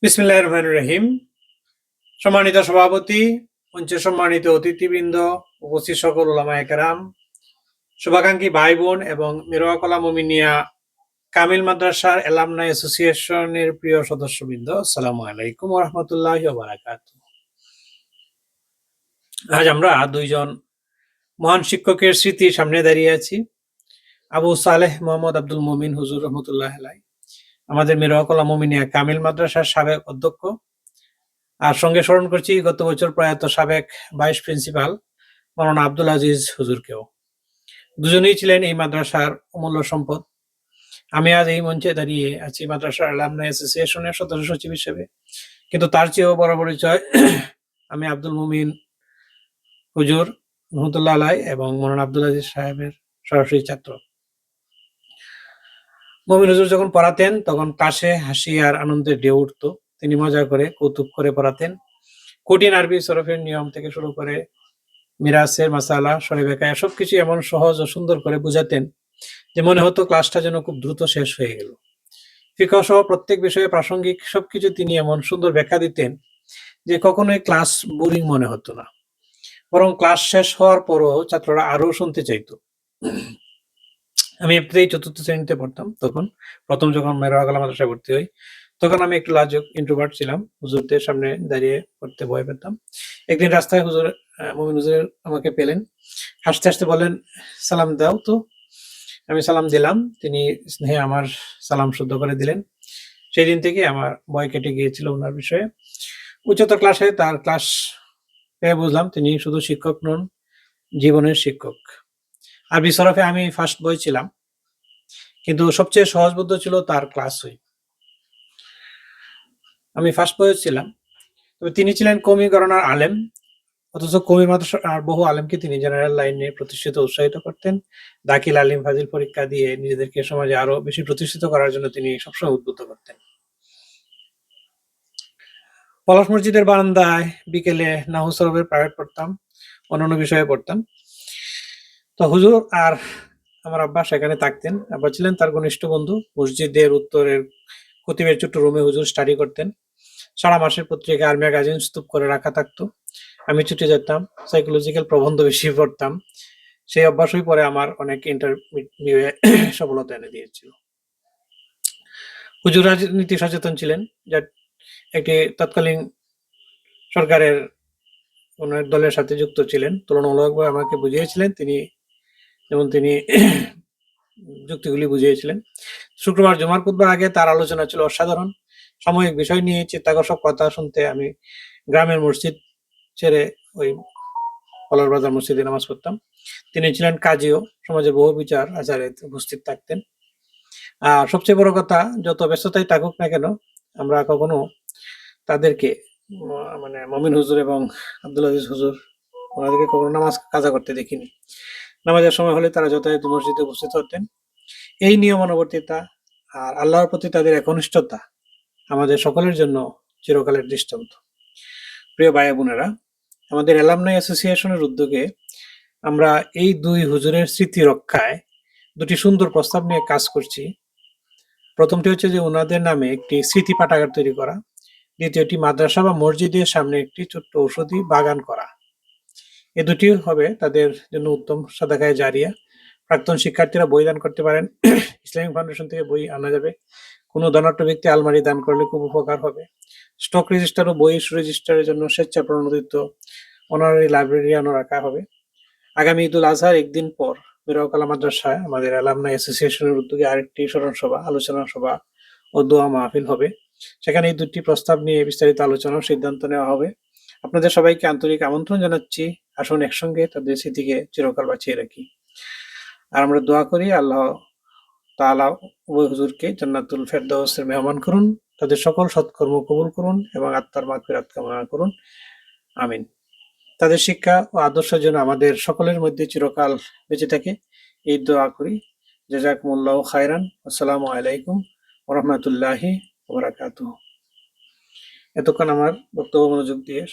বিসমিল্লাহির রহমানির রহিম। সম্মানিত সভাপতি, মঞ্চে সম্মানিত অতিথিবৃন্দ, উপস্থিত সকল উলামায়ে কেরাম, শুভাকাঙ্ক্ষী ভাই বোন এবং মিরওয়াকলা মুমিনিয়া কামিল মাদ্রাসার অ্যালামনাই অ্যাসোসিয়েশনের প্রিয় সদস্যবৃন্দ, আসসালামু আলাইকুম ওয়া রাহমাতুল্লাহি ওয়া বারাকাতুহু। আজ আমরা দুইজন মহান শিক্ষকের স্মৃতির সামনে দাঁড়িয়ে আছি। আবু সালেহ মোহাম্মদ আব্দুল মুমিন হুজুর রহমতুল্লাহ আলাইহি, আমাদের মিরওয়াকলা মুমিনিয়া কামিল মাদ্রাসার সাবেক অধ্যক্ষ। আর সঙ্গে স্মরণ করছি গত বছর প্রয়াত সাবেক ভাইস প্রিন্সিপাল মাওলানা আব্দুল আজিজ হুজুরকেও। দুজনেই ছিলেন এই মাদ্রাসার অমূল্য সম্পদ। আমি আজ এই মঞ্চে দাঁড়িয়ে আছি মাদ্রাসার অ্যালামনাই অ্যাসোসিয়েশনের সদস্য সচিব হিসেবে, কিন্তু তার চেয়েও বড় পরিচয় আমি আব্দুল মুমিন হুজুর রহমতুল্লাহ আলাই এবং মাওলানা আব্দুল আজিজ সাহেবের সরাসরি ছাত্র। মুমিন হুজুর যখন পড়াতেন তখন ক্লাসে হাসি আর আনন্দের ঢেউ উঠত। তিনি মজা করে কৌতুক করে পড়াতেন। কঠিন আরবি সরফের নিয়ম থেকে শুরু করে মিরাসের মাসালা, সরেবেকায়া সবকিছু এমন সহজ ও সুন্দর করে বুঝাতেন যে মনে হতো ক্লাসটা যেন খুব দ্রুত শেষ হয়ে গেল। ফিকহ সহ প্রত্যেক বিষয়ে প্রাসঙ্গিক সবকিছু তিনি এমন সুন্দর ব্যাখ্যা দিতেন যে কখনোই ক্লাস বোরিং মনে হতো না, বরং ক্লাস শেষ হওয়ার পরও ছাত্ররা আরো শুনতে চাইতো। আমি এমনিতেই চতুর্থ শ্রেণীতে পড়তাম তখন, প্রথম যখন মেরওয়াকলা মাদ্রাসায় ভর্তি হই, তখন আমি একটু লাজুক ইন্ট্রোভার্ট ছিলাম। হুজুরদের সামনে দাঁড়িয়ে পড়তে ভয় পেতাম। একদিন রাস্তায় মুমিন হুজুর আমাকে পেলেন, হাসতে হাসতে বলেন, সালাম দাও তো। আমি সালাম দিলাম। তিনি স্নেহে আমার সালাম শুদ্ধ করে দিলেন। সেই দিন থেকে আমার ভয় কেটে গিয়েছিল ওনার বিষয়ে। উচ্চতর ক্লাসে তার ক্লাস পেয়ে বুঝলাম তিনি শুধু শিক্ষক নন, জীবনের শিক্ষক। আরবি সরফে আমি ফার্স্ট বয় ছিলাম, কিন্তু সবচেয়ে সহজবোধ্য ছিল তার ক্লাসই। আমি ফার্স্ট বয় ছিলাম, তবে তিনি ছিলেন কওমি ঘরানার আলেম, অথচ কওমি মাদ্রাসার বহু আলেমকে তিনি জেনারেল লাইনে প্রতিষ্ঠিত উৎসাহিত করতেন। দাখিল, আলিম, ফাজিল পরীক্ষা দিয়ে নিজেদেরকে সমাজে আরো বেশি প্রতিষ্ঠিত করার জন্য তিনি সবসময় উদ্বুদ্ধ করতেন। পলাশ মসজিদের বারান্দায় বিকেলে নাহু সরফের প্রাইভেট পড়তাম, অন্যান্য বিষয়ে পড়তাম। তো হুজুর আর আমার আব্বা সেখানে থাকতেন। আব্বা ছিলেন তার ঘনিষ্ঠ বন্ধু। মসজিদের উত্তরের খতিবের ছোট্ট রুমে হুজুর স্টাডি করতেন। সারা মাসের পত্রিকা আর ম্যাগাজিন স্তূপ করে রাখা থাকতো। আমি ছুটে যেতাম, সাইকোলজিক্যাল প্রবন্ধ বেশি পড়তাম। সেই অভ্যাসই পরে আমার অনেক ইন্টারভিউয়ে সফলতা এনে দিয়েছিল। হুজুর রাজনীতি সচেতন ছিলেন, যা একটি তৎকালীন সরকারের কোন এক দলের সাথে যুক্ত ছিলেন। তুলনামূলকভাবে আমাকে বুঝিয়েছিলেন তিনি যুক্তিগুলি বুঝিয়েছিলেন। শুক্রবার জুমার খুতবার আগে তার আলোচনা ছিল অসাধারণ। সাময়িক বিষয় নিয়ে চিত্তাকর্ষক কথা শুনতে আমি গ্রামের মসজিদ ছেড়ে ওই পলাশ বাজার মসজিদে নামাজ পড়তাম। তিনি ছিলেন কাজীও, সমাজের বহু বিচার আচারে উপস্থিত থাকতেন। আর সবচেয়ে বড় কথা, যত ব্যস্ততাই থাকুক না কেন, আমরা কখনো তাদেরকে মানে মমিন হুজুর এবং আব্দুল আজিজ হুজুর, ওনাদেরকে কখনো নামাজ কাজা করতে দেখিনি। নামাজের সময় হলে তারা যথাযথ মসজিদে উপস্থিত হতেন। এই নিয়মানুবর্তিতা আর আল্লাহর প্রতি তাদের একনিষ্ঠতা আমাদের সকলের জন্য চিরকালের দৃষ্টান্ত। প্রিয় ভাই বোনেরা, আমাদের অ্যালামনাই অ্যাসোসিয়েশনের উদ্যোগে আমরা এই দুই হুজুরের স্মৃতি রক্ষায় দুটি সুন্দর প্রস্তাব নিয়ে কাজ করছি। প্রথমটি হচ্ছে যে ওনাদের নামে একটি স্মৃতি পাঠাগার তৈরি করা। দ্বিতীয়টি মাদ্রাসা বা মসজিদের সামনে একটি ছোট্ট ঔষধি বাগান করা। এ দুটি হবে তাদের জন্য উত্তম সাদাকায়ে জারিয়া। প্রাক্তন শিক্ষার্থীরা বই দান করতে পারেন। ইসলামিক ফাউন্ডেশন থেকে বই আনা যাবে। কোনো ধনাঢ্য ব্যক্তি আলমারি দান করলে খুব উপকার হবে। স্টক রেজিস্টার ও বই রেজিস্টারের জন্য স্বেচ্ছা প্রণোদিত অনারারি লাইব্রেরিয়ানও রাখা হবে। আগামী ঈদুল আজহার একদিন পর মিরওয়াকলা মাদ্রাসায় আমাদের অ্যালামনাই অ্যাসোসিয়েশনের উদ্যোগে আরেকটি স্মরণ সভা, আলোচনা সভা ও দোয়া মাহফিল হবে। সেখানে এই দুটি প্রস্তাব নিয়ে বিস্তারিত আলোচনা ও সিদ্ধান্ত নেওয়া হবে। আপনাদের সবাইকে আন্তরিক আমন্ত্রণ জানাচ্ছি। আসুন একসঙ্গে তাদের স্মৃতিকে চিরকাল বাঁচিয়ে রাখি। আর আমরা দোয়া করি, আল্লাহ তাআলা উভয় হুজুরকে জান্নাতুল ফেরদাউসের মেহমান করুন, তাদের সকল সৎকর্ম কবুল করুন এবং আত্মার মাগফিরাত কামনা করুন। আমিন। তাদের শিক্ষা ও আদর্শ যেন আমাদের সকলের মধ্যে চিরকাল বেঁচে থাকে, এই দোয়া করি। জাযাকুমুল্লাহু খায়রান। আসসালামু আলাইকুম ওয়া রাহমাতুল্লাহি ওয়া বারাকাতুহু। এতক্ষণ আমার বক্তব্য মনোযোগ দিয়ে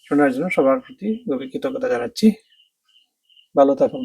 শোনার জন্য সবার প্রতি গভীর কৃতজ্ঞতা জানাচ্ছি। ভালো থাকুন।